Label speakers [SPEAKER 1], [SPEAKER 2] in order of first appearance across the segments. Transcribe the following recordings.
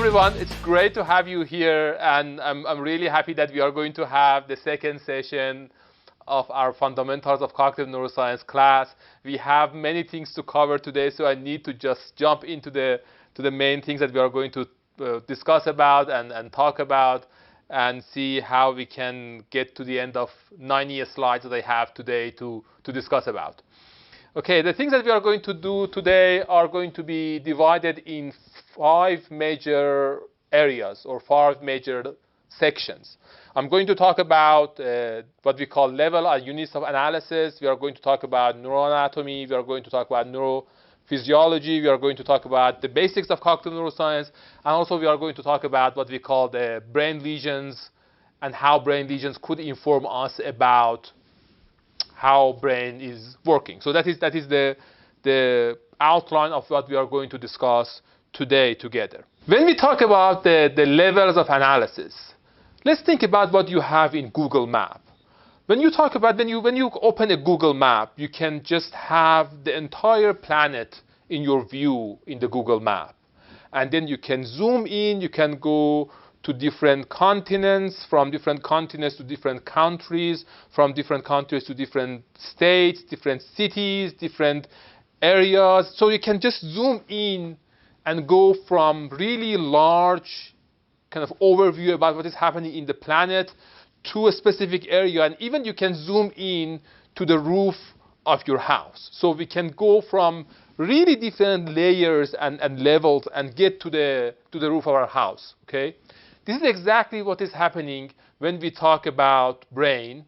[SPEAKER 1] everyone. It's great to have you here, and I'm really happy that we are going to have the second session of our Fundamentals of Cognitive Neuroscience class. We have many things to cover today, so I need to just jump into the main things that we are going to discuss about and talk about, and see how we can get to the end of 90 slides that I have today to discuss about. Okay, the things that we are going to do today are going to be divided in 5 major areas or 5 major sections. I'm going to talk about what we call level and units of analysis. We are going to talk about neuroanatomy. We are going to talk about neurophysiology. We are going to talk about the basics of cognitive neuroscience. And also we are going to talk about what we call the brain lesions and how brain lesions could inform us about how brain is working. So that is the outline of what we are going to discuss today together. When we talk about the levels of analysis, let's think about what you have in Google Map. When you talk about when you open a Google Map, you can just have the entire planet in your view in the Google Map, and then you can zoom in. You can go to different continents, from different continents to different countries, from different countries to different states, different cities, different areas. So you can just zoom in and go from really large kind of overview about what is happening in the planet to a specific area, and even you can zoom in to the roof of your house. So we can go from really different layers and levels and get to the roof of our house. Okay? This is exactly what is happening when we talk about brain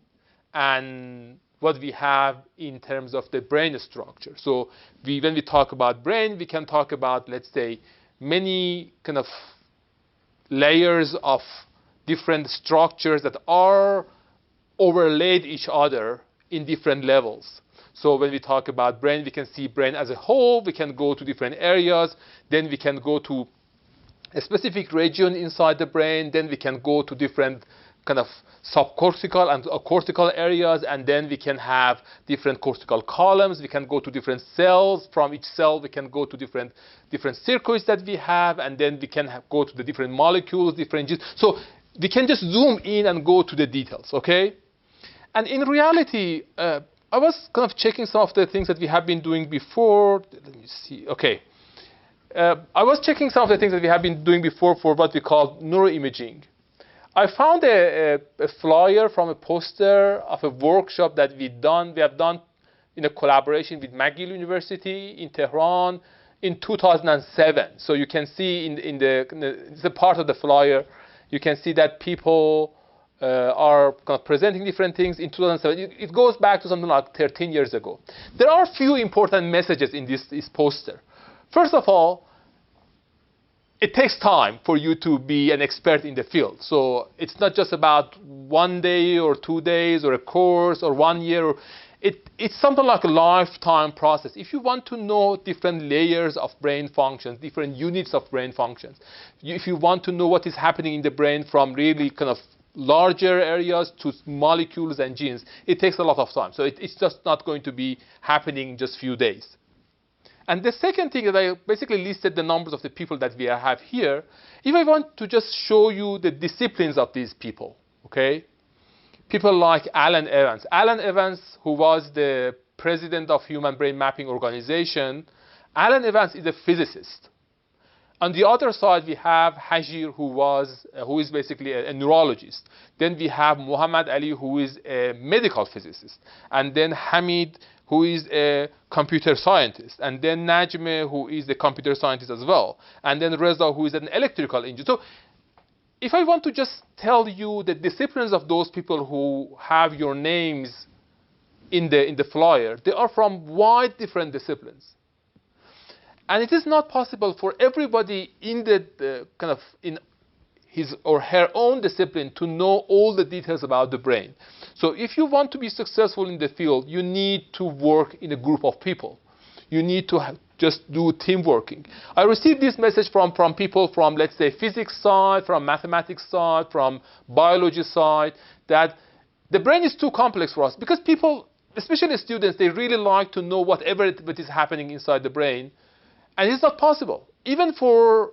[SPEAKER 1] and what we have in terms of the brain structure. So when we talk about brain, we can talk about, let's say, many kind of layers of different structures that are overlaid each other in different levels. So when we talk about brain, we can see brain as a whole. We can go to different areas. Then we can go to a specific region inside the brain. Then we can go to different kind of subcortical and cortical areas, and then we can have different cortical columns. We can go to different cells. From each cell, we can go to different circuits that we have, and then we can go to the different molecules, different genes. So we can just zoom in and go to the details, okay? And in reality, I was kind of checking some of the things that we have been doing before. Let me see. Okay. I was checking some of the things that we have been doing before for what we call neuroimaging. I found a flyer from a poster of a workshop that we have done in a collaboration with McGill University in Tehran in 2007. So you can see in the part of the flyer, you can see that people are kind of presenting different things in 2007. It goes back to something like 13 years ago. There are a few important messages in this poster. First of all, it takes time for you to be an expert in the field. So it's not just about 1 day or 2 days or a course or 1 year. It's something like a lifetime process. If you want to know different layers of brain functions, different units of brain functions, if you want to know what is happening in the brain from really kind of larger areas to molecules and genes, it takes a lot of time. So it's just not going to be happening in just a few days. And the second thing that I basically listed the numbers of the people that we have here. If I want to just show you the disciplines of these people, okay? People like Alan Evans. Alan Evans, who was the president of Human Brain Mapping Organization, Alan Evans is a physicist. On the other side, we have Hajir, who is basically a neurologist. Then we have Muhammad Ali, who is a medical physicist. And then Hamid, who is a computer scientist. And then Najmeh, who is a computer scientist as well. And then Reza, who is an electrical engineer. So if I want to just tell you the disciplines of those people who have your names in the flyer, they are from wide different disciplines. And it is not possible for everybody in in his or her own discipline to know all the details about the brain. So if you want to be successful in the field, you need to work in a group of people. You need to just do team working. I received this message from people from, let's say, physics side, from mathematics side, from biology side, that the brain is too complex for us, because people, especially students, they really like to know whatever is happening inside the brain. And it's not possible. Even for,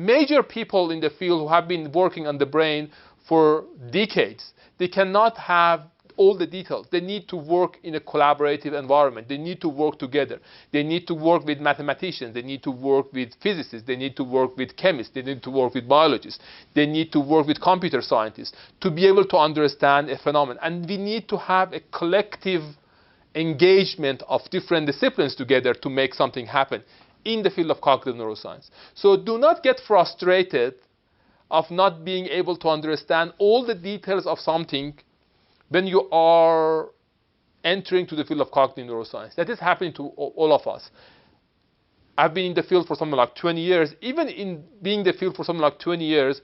[SPEAKER 1] major people in the field who have been working on the brain for decades. They cannot have all the details. They need to work in a collaborative environment. They need to work together. They need to work with mathematicians. They need to work with physicists. They need to work with chemists. They need to work with biologists. They need to work with computer scientists to be able to understand a phenomenon. And we need to have a collective engagement of different disciplines together to make something happen in the field of cognitive neuroscience. So do not get frustrated of not being able to understand all the details of something when you are entering to the field of cognitive neuroscience. That is happening to all of us. I've been in the field for something like 20 years. Even in being in the field for something like 20 years,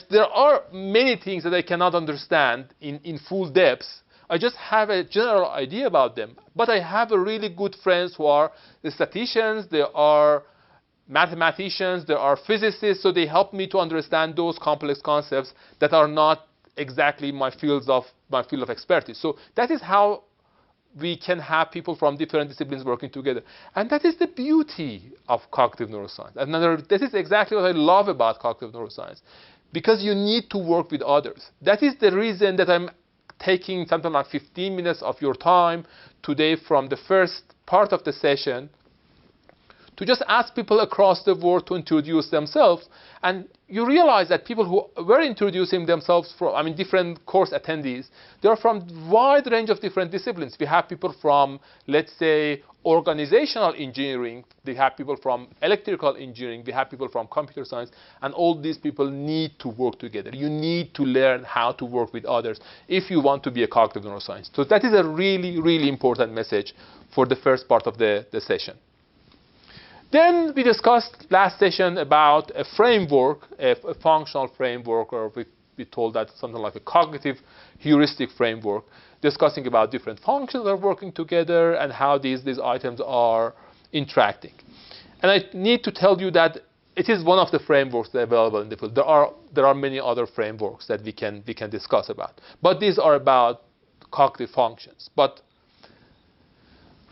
[SPEAKER 1] there are many things that I cannot understand in full depth. I just have a general idea about them. But I have a really good friends who are the statisticians, they are mathematicians, there are physicists, so they help me to understand those complex concepts that are not exactly my field of expertise. So that is how we can have people from different disciplines working together. And that is the beauty of cognitive neuroscience. This is exactly what I love about cognitive neuroscience, because you need to work with others. That is the reason that I'm taking something like 15 minutes of your time today from the first part of the session to just ask people across the world to introduce themselves. And you realize that people who were introducing themselves from, different course attendees, they are from a wide range of different disciplines. We have people from, let's say, organizational engineering. We have people from electrical engineering. We have people from computer science. And all these people need to work together. You need to learn how to work with others if you want to be a cognitive neuroscience. So that is a really, really important message for the first part of the session. Then we discussed last session about a framework, a functional framework, or we told that something like a cognitive heuristic framework, discussing about different functions that are working together and how these items are interacting. And I need to tell you that it is one of the frameworks that are available in the field. There are many other frameworks that we can discuss about, but these are about cognitive functions. But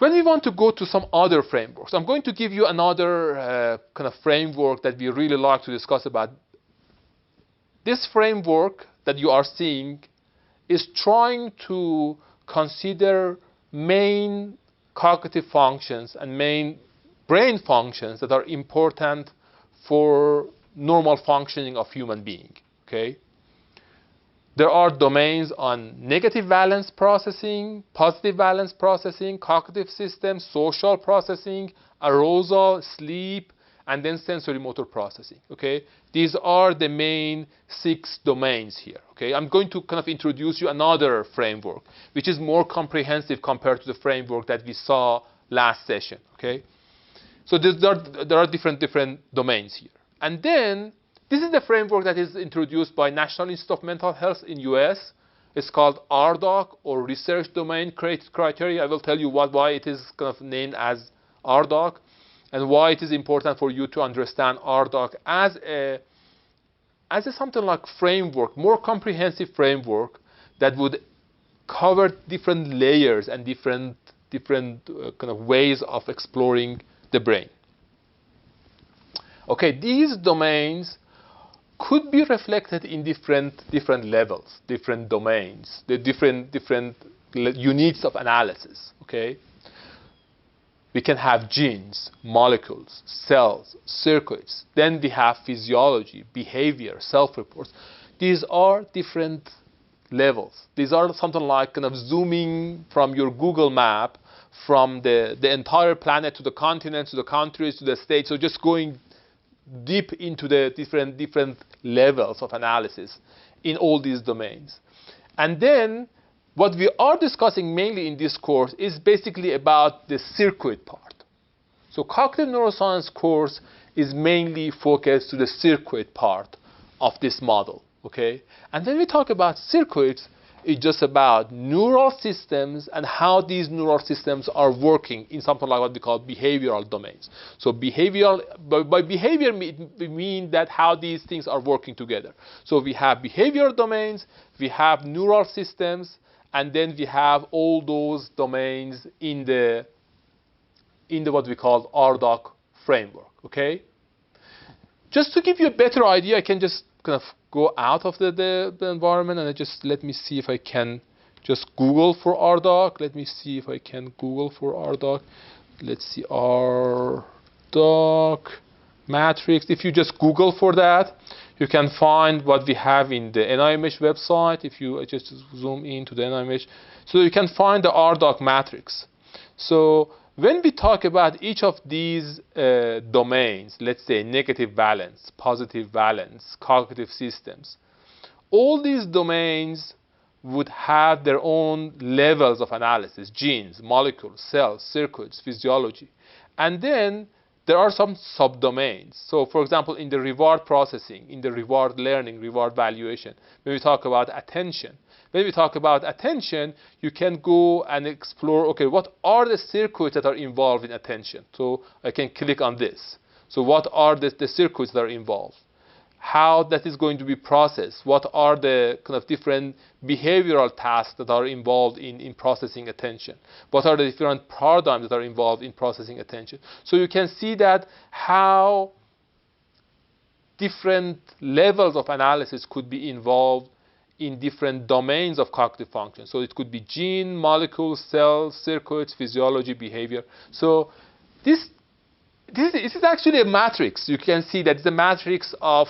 [SPEAKER 1] when we want to go to some other frameworks, I'm going to give you another kind of framework that we really like to discuss about. This framework that you are seeing is trying to consider main cognitive functions and main brain functions that are important for normal functioning of human being. Okay? There are domains on negative valence processing, positive valence processing, cognitive systems, social processing, arousal, sleep, and then sensory motor processing. Okay? These are the main 6 domains here. Okay? I'm going to kind of introduce you another framework, which is more comprehensive compared to the framework that we saw last session. Okay? So there are different domains here. And then this is the framework that is introduced by National Institute of Mental Health in US. It's called RDoC, or Research Domain Criteria. I will tell you why it is kind of named as RDoC and why it is important for you to understand RDoC as a something like framework, more comprehensive framework that would cover different layers and different kind of ways of exploring the brain. Okay, these domains could be reflected in different levels, different domains, the different units of analysis. Okay, we can have genes, molecules, cells, circuits. Then we have physiology, behavior, self-reports. These are different levels. These are something like kind of zooming from your Google map from the entire planet to the continents, to the countries, to the states. So just going deep into the different levels of analysis in all these domains. And then what we are discussing mainly in this course is basically about the circuit part. So cognitive neuroscience course is mainly focused to the circuit part of this model. Okay? And when we talk about circuits, it's just about neural systems and how these neural systems are working in something like what we call behavioral domains. So behavioral, by behavior we mean that how these things are working together. So we have behavioral domains, we have neural systems, and then we have all those domains in the what we call RDoC framework. Okay? just to give you a better idea, I can just kind of go out of the environment and just let me see if I can just Google for RDoc. Let me see if I can Google for RDoc. Let's see, RDoc matrix. If you just Google for that, you can find what we have in the Neuroimaging website. If you just zoom into the Neuroimaging, so you can find the RDoc matrix. So when we talk about each of these domains, let's say negative valence, positive valence, cognitive systems, all these domains would have their own levels of analysis: genes, molecules, cells, circuits, physiology. And then there are some subdomains. So for example, in the reward processing, in the reward learning, reward valuation, when we talk about attention, you can go and explore, okay, what are the circuits that are involved in attention? So I can click on this. So what are the circuits that are involved? How that is going to be processed? What are the kind of different behavioral tasks that are involved in processing attention? What are the different paradigms that are involved in processing attention? So you can see that how different levels of analysis could be involved in different domains of cognitive function. So it could be gene, molecules, cells, circuits, physiology, behavior. So this is actually a matrix. You can see that it's a matrix of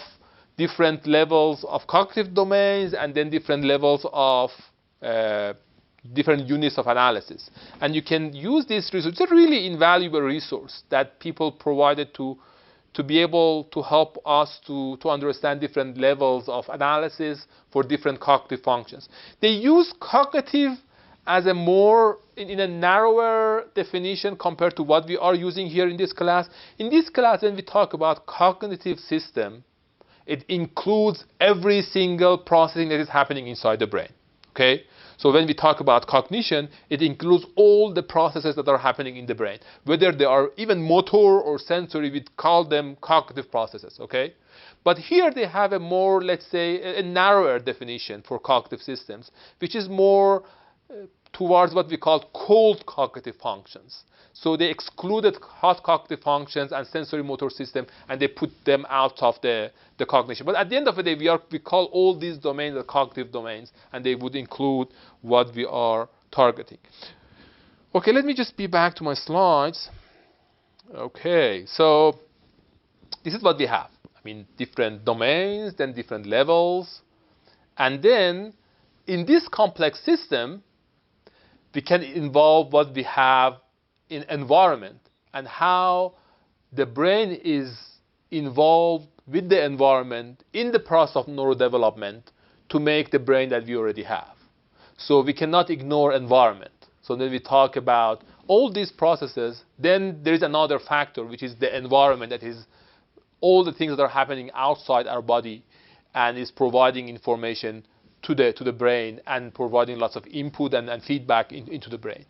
[SPEAKER 1] different levels of cognitive domains and then different levels of different units of analysis. And you can use this resource. It's a really invaluable resource that people provided to be able to help us to understand different levels of analysis for different cognitive functions. They use cognitive as a more, in a narrower definition compared to what we are using here in this class. In this class, when we talk about cognitive system, it includes every single processing that is happening inside the brain, okay? So when we talk about cognition, it includes all the processes that are happening in the brain. Whether they are even motor or sensory, we call them cognitive processes, okay? But here they have a more, let's say, a narrower definition for cognitive systems, which is more towards what we call cold cognitive functions. So they excluded hot cognitive functions and sensory motor system, and they put them out of the cognition. But at the end of the day, we call all these domains the cognitive domains, and they would include what we are targeting. Okay, let me just be back to my slides. Okay, so this is what we have. I mean, different domains, then different levels. And then in this complex system, we can involve what we have in environment and how the brain is involved with the environment in the process of neurodevelopment to make the brain that we already have. So we cannot ignore environment. So when we talk about all these processes, then there is another factor, which is the environment, that is all the things that are happening outside our body and is providing information to the brain and providing lots of input and feedback into the brain.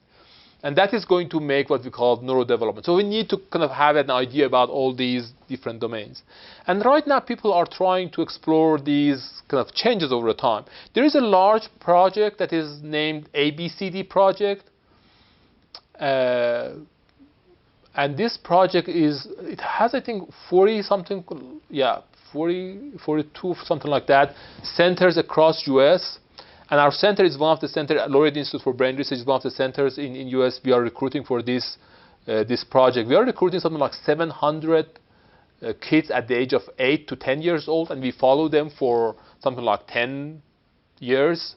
[SPEAKER 1] And that is going to make what we call neurodevelopment. So we need to kind of have an idea about all these different domains. And right now, people are trying to explore these kind of changes over time. There is a large project that is named HBCD project. And this project it has, I think, 40 something, 42, something like that, centers across US. And our center is one of the centers, Laureate Institute for Brain Research is one of the centers in US. We are recruiting for this project. We are recruiting something like 700 kids at the age of 8 to 10 years old, and we follow them for something like 10 years.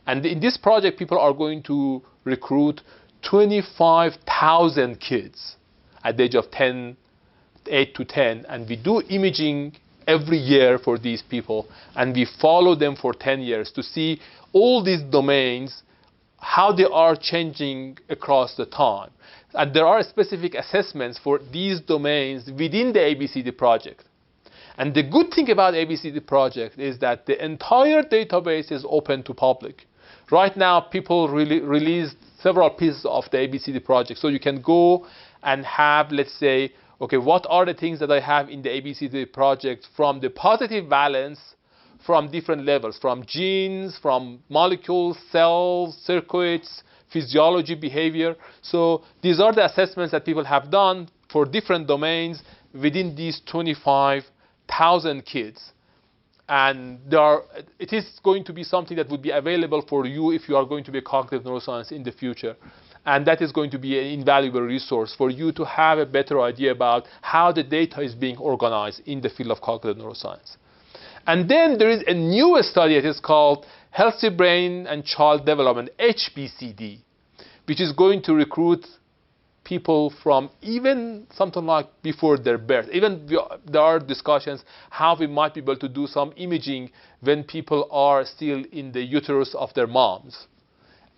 [SPEAKER 1] And in this project, people are going to recruit 25,000 kids at the age of 8 to 10, and we do imaging every year for these people, and we follow them for 10 years to see all these domains, how they are changing across the time. And there are specific assessments for these domains within the HBCD project. And the good thing about HBCD project is that the entire database is open to public. Right now, people released several pieces of the HBCD project, so you can go and have, let's say, okay, what are the things that I have in the HBCD project from the positive valence from different levels, from genes, from molecules, cells, circuits, physiology, behavior. So these are the assessments that people have done for different domains within these 25 1,000 kids. And it is going to be something that would be available for you if you are going to be a cognitive neuroscience in the future. And that is going to be an invaluable resource for you to have a better idea about how the data is being organized in the field of cognitive neuroscience. And then there is a new study that is called Healthy Brain and Child Development, HBCD, which is going to recruit people from even something like before their birth. Even there are discussions how we might be able to do some imaging when people are still in the uterus of their moms,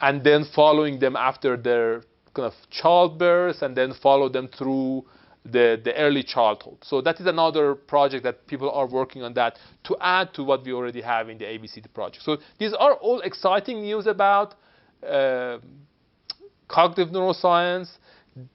[SPEAKER 1] and then following them after their kind of childbirth, and then follow them through the early childhood. So that is another project that people are working on that to add to what we already have in the ABCD project. So these are all exciting news about cognitive neuroscience.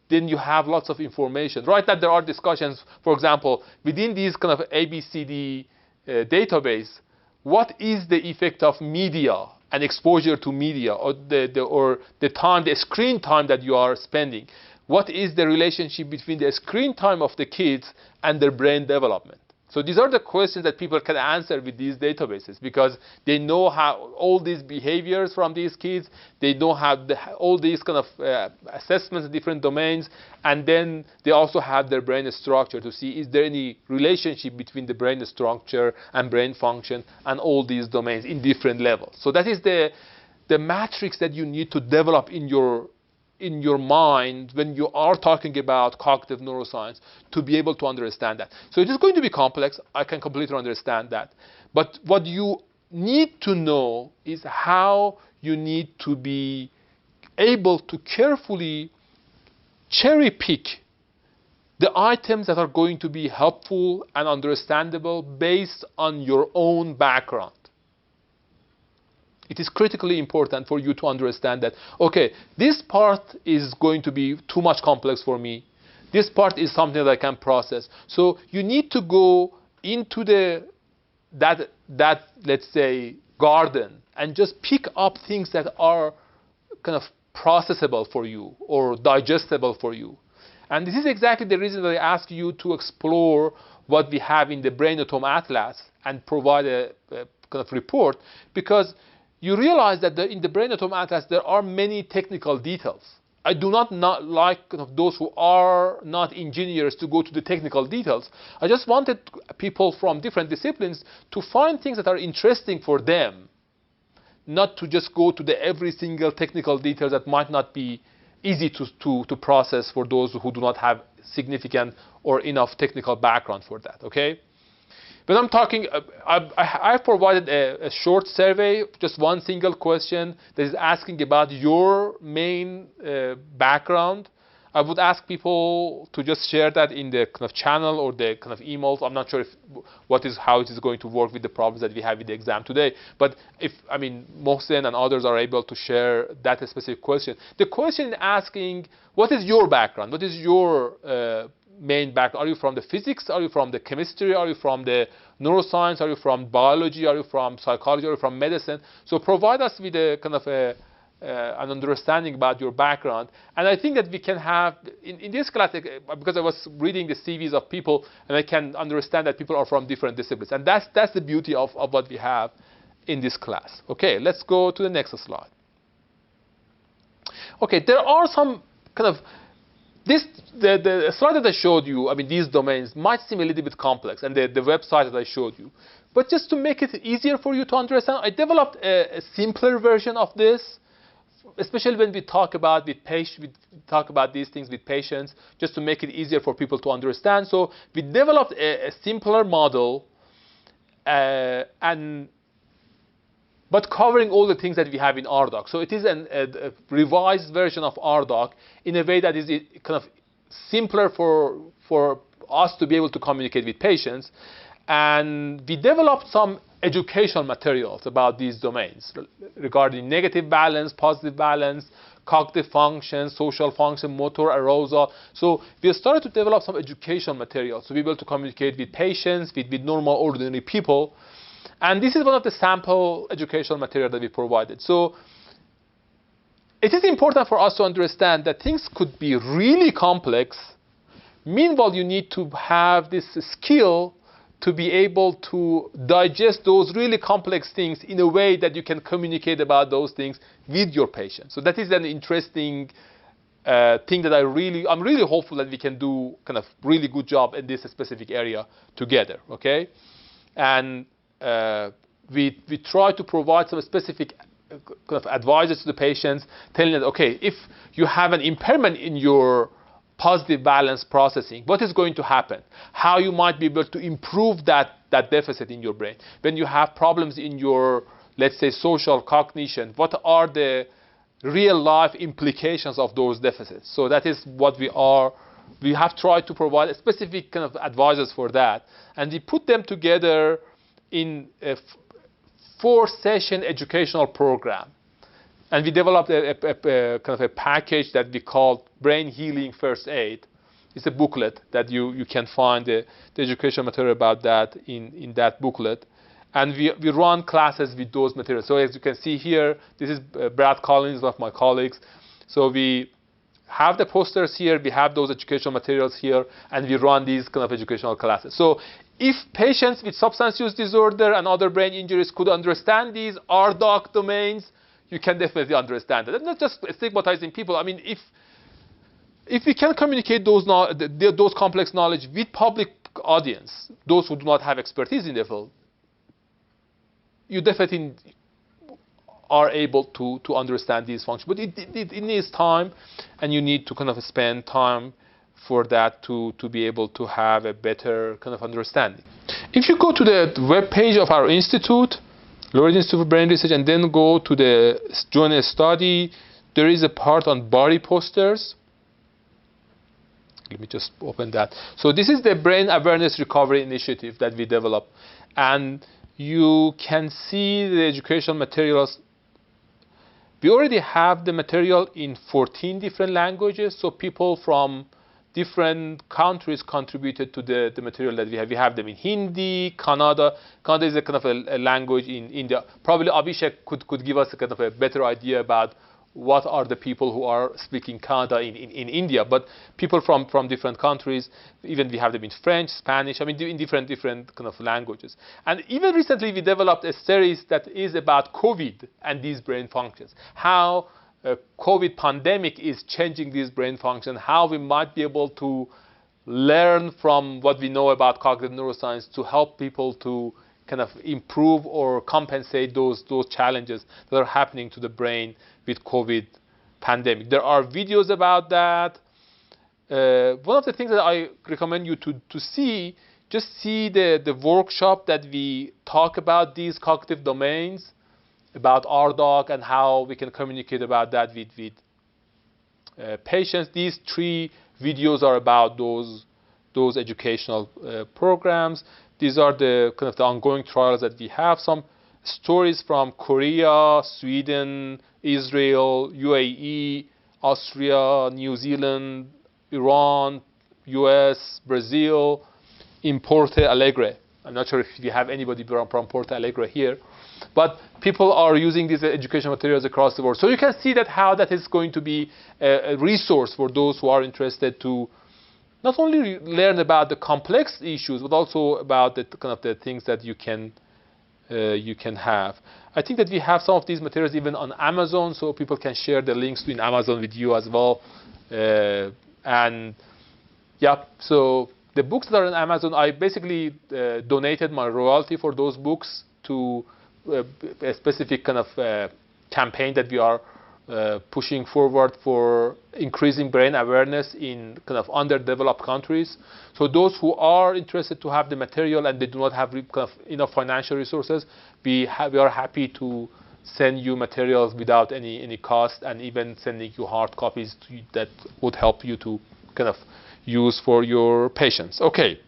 [SPEAKER 1] Then you have lots of information. Right now there are discussions, for example, within these kind of ABCD database, what is the effect of media and exposure to media, or the screen time that you are spending? What is the relationship between the screen time of the kids and their brain development? So these are the questions that people can answer with these databases, because they know how all these behaviors from these kids, they know how all these kind of assessments in different domains, and then they also have their brain structure to see is there any relationship between the brain structure and brain function and all these domains in different levels. So that is the matrix that you need to develop in your mind when you are talking about cognitive neuroscience to be able to understand that. So it is going to be complex. I can completely understand that. But what you need to know is how you need to be able to carefully cherry pick the items that are going to be helpful and understandable based on your own background. It is critically important for you to understand that, okay, this part is going to be too much complex for me. This part is something that I can process. So you need to go into that let's say, garden and just pick up things that are kind of processable for you or digestible for you. And this is exactly the reason that I ask you to explore what we have in the Brainotome Atlas and provide a kind of report, because you realize that in the Brainotome Atlas, there are many technical details. I do not like kind of those who are not engineers to go to the technical details. I just wanted people from different disciplines to find things that are interesting for them, not to just go to every single technical detail that might not be easy to process for those who do not have significant or enough technical background for that, okay? But I'm talking, I provided a short survey, just one single question that is asking about your main background. I would ask people to just share that in the kind of channel or the kind of emails. I'm not sure how it is going to work with the problems that we have in the exam today. But Mohsen and others are able to share that specific question. The question asking, what is your background? What is your main background? Are you from the physics? Are you from the chemistry? Are you from the neuroscience? Are you from biology? Are you from psychology? Are you from medicine? So provide us with a kind of an understanding about your background. And I think that we can have, in this class, because I was reading the CVs of people, and I can understand that people are from different disciplines. And that's the beauty of what we have in this class. Okay, let's go to the next slide. Okay, there are some kind of, the slide that I showed you, these domains might seem a little bit complex, and the website that I showed you. But just to make it easier for you to understand, I developed a simpler version of this, especially when we talk about these things with patients, just to make it easier for people to understand. So we developed a simpler model, but covering all the things that we have in RDoc. So it is a revised version of RDoc in a way that is kind of simpler for us to be able to communicate with patients. And we developed some educational materials about these domains regarding negative balance, positive balance, cognitive function, social function, motor arousal. So we started to develop some educational materials to be able to communicate with patients, with normal, ordinary people. And this is one of the sample educational material that we provided. So it is important for us to understand that things could be really complex. Meanwhile, you need to have this skill to be able to digest those really complex things in a way that you can communicate about those things with your patient. So that is an interesting thing that I'm really hopeful that we can do kind of really good job in this specific area together, okay? And we try to provide some specific kind of advices to the patients, telling them, okay, if you have an impairment in your positive balance processing, what is going to happen? How you might be able to improve that deficit in your brain. When you have problems in your, let's say, social cognition, what are the real life implications of those deficits? So that is what we have tried to provide a specific kind of advices for that. And we put them together in a 4-session educational program. And we developed a kind of a package that we called Brain Healing First Aid. It's a booklet that you can find the educational material about that in that booklet. And we run classes with those materials. So as you can see here, this is Brad Collins, one of my colleagues. So we have the posters here, we have those educational materials here, and we run these kind of educational classes. So if patients with substance use disorder and other brain injuries could understand these RDoC domains, you can definitely understand it. And not just stigmatizing people. I mean, if we can communicate those complex knowledge with public audience, those who do not have expertise in the field, you definitely are able to understand these functions. But it needs time, and you need to kind of spend time for that to be able to have a better kind of understanding. If you go to the web page of our institute, Lawrence Institute for Brain Research, and then go to the join a study, there is a part on body posters. Let me just open that. So this is the Brain Awareness Recovery Initiative that we developed. And you can see the educational materials. We already have the material in 14 different languages, so people from different countries contributed to the material that we have. We have them in Hindi, Kannada. Kannada is a kind of a language in India. Probably Abhishek could give us a kind of a better idea about what are the people who are speaking Kannada in India. But people from different countries, even we have them in French, Spanish, I mean, in different kind of languages. And even recently, we developed a series that is about COVID and these brain functions. How COVID pandemic is changing these brain functions, how we might be able to learn from what we know about cognitive neuroscience to help people to kind of improve or compensate those challenges that are happening to the brain with COVID pandemic. There are videos about that. One of the things that I recommend you to see, just see the workshop that we talk about these cognitive domains, about RDoC and how we can communicate about that with patients. These 3 videos are about those educational programs. These are the kind of the ongoing trials that we have. Some stories from Korea, Sweden, Israel, UAE, Austria, New Zealand, Iran, US, Brazil, in Porto Alegre. I'm not sure if we have anybody from Porto Alegre here, but people are using these educational materials across the world. So you can see that how that is going to be a resource for those who are interested to not only learn about the complex issues, but also about the kind of the things that you can have. I think that we have some of these materials even on Amazon, so people can share the links in Amazon with you as well. And yeah, so the books that are on Amazon, I basically donated my royalty for those books to a specific kind of campaign that we are pushing forward for increasing brain awareness in kind of underdeveloped countries. So those who are interested to have the material and they do not have kind of enough financial resources, we are happy to send you materials without any cost, and even sending you hard copies that would help you to kind of use for your patients. Okay.